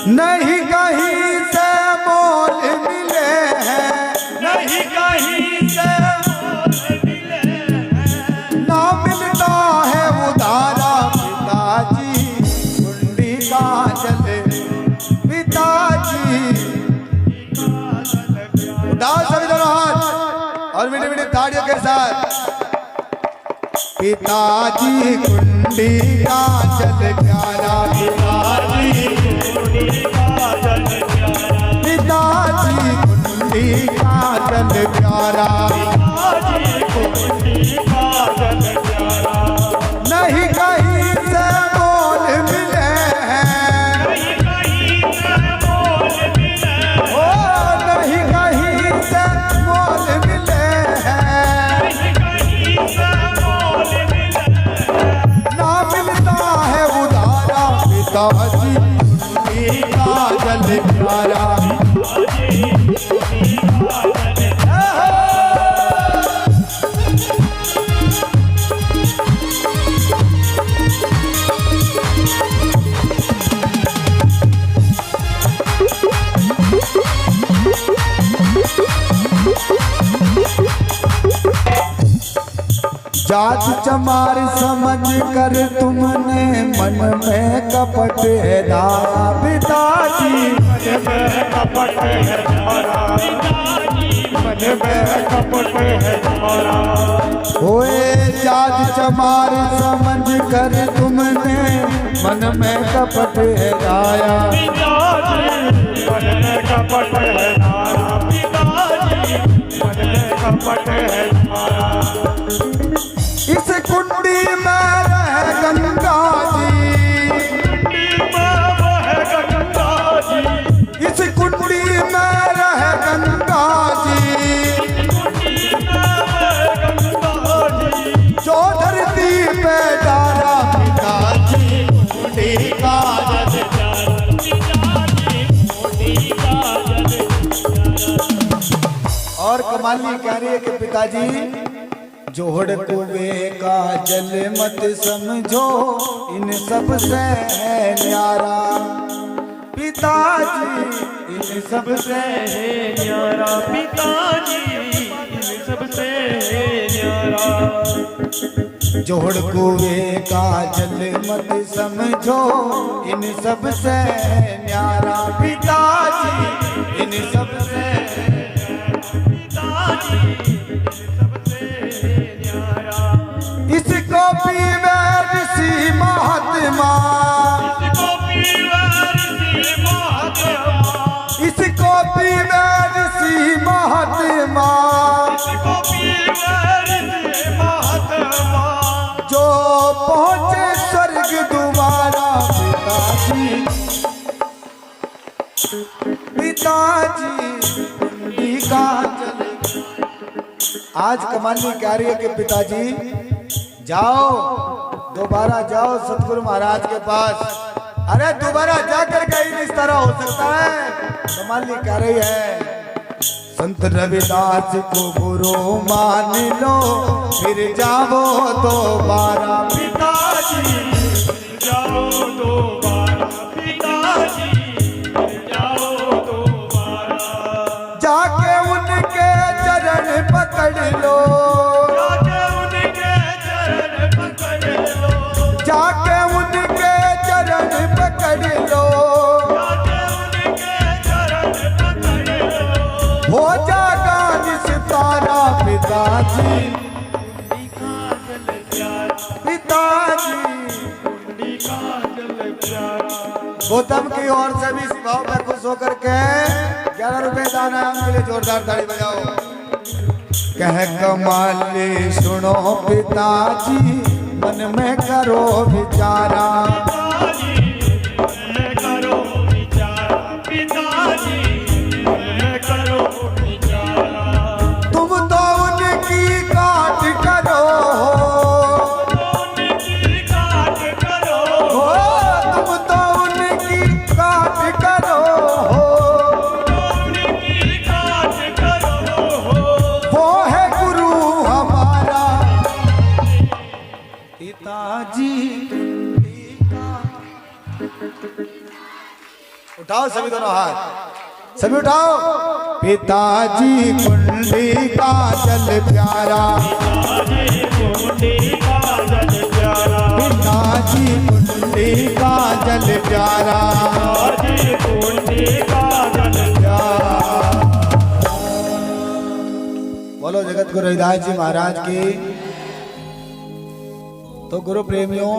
नहीं कहीं से मोल मिले हैं, नहीं कहीं से मोल मिले हैं, ना मिलता है उधारा पिताजी कुंडी का जल पिताजी। उदास सभी दोनों हाथ और मीठी मीठी ताड़ियों के साथ। पिताजी कुंडी का जल प्यारा, पिताजी कुंडी का जल प्यारा, पिताजी कुंडी का जल प्यारा, पिताजी कुंडी का जल प्यारा। नहीं कहीं से मोल मिले हैं, नहीं कहीं से मोल मिले हैं, ओ नहीं कहीं से मोल मिले हैं, नहीं कहीं से मोल मिले हैं, ना मिलता है उधारा पिताजी कुंडी का जल प्यारा। जात चमार समझ कर तुमने मन में कपट है धारा पिताजी, मन में कपट है तुम्हारा, पिताजी मन में कपट है तुम्हारा। होए जात चमार समझ कर तुमने मन में कपट है धारा, पिताजी मन में कपट है तुम्हारा, पिताजी मन में कपट है तुम्हारा। इस कुंडी में रह गंगा जी, इस कुंडी में रह गंगा जी, जो धरती पे डाला पिताजी कुंडी का जल। और कमाली कह रही है कि पिताजी जोड़ कुएं का जल मत समझो इन सब से है न्यारा पिताजी, इन सब से है न्यारा पिताजी, इन सबसे है न्यारा। जोड़ कुएं का जल मत समझो इन सब से है न्यारा पिताजी, इन सब से पिताजी इसको पीवे ऋषि महात्मा, इसको पीवे ऋषि महात्मा, इसको पीवे ऋषि महात्मा, इसको पीवे ऋषि महात्मा। जो पहुंचे स्वर्ग दोबारा पिताजी, पिताजी कुंडी का जल। आज कमाली कह रही है कि पिताजी जाओ, दोबारा जाओ सतगुरु महाराज के पास। अरे दोबारा जाकर कहीं इस तरह हो सकता है? कमाली कह रही है संत रविदास को गुरु मान लो फिर जाओ दोबारा पिताजी, जाओ दोबारा पिताजी, जाओ दोबारा। जाके उनके चरण पकड़ लो, जाके उनके चरण पकड़ लो, जाके उनके चरण पकड़ लो, जाके उनके चरण पकड़ लो। हो जागा निस्तारा पिताजी, कुंडी का जल प्यारा, पिताजी। कुंडी का जल प्यारा। गौतम की ओर से भी इस भाव में खुश होकर के 11 रुपए दान है, उनके लिए जोरदार ताली बजाओ। कह कमाली सुनो पिताजी मन में करो विचारा, पिताजी मन में करो विचारा, पिताजी मन में करो विचारा। तुम तो उनकी काट करो उनकी काट करो, हो, तुम तो उनकी काट करो उनकी काट करो। वो है गुरु हमारा पिताजी। उठाओ सभी दोनों हाथ, सभी उठाओ। पिताजी कुंडी का जल प्यारा, पिताजी कुंडी का जल प्यारा, पिताजी कुंडी का जल प्यारा, पिताजी कुंडी का जल प्यारा। बोलो जगत गुरु रविदास जी महाराज की। तो गुरु प्रेमियों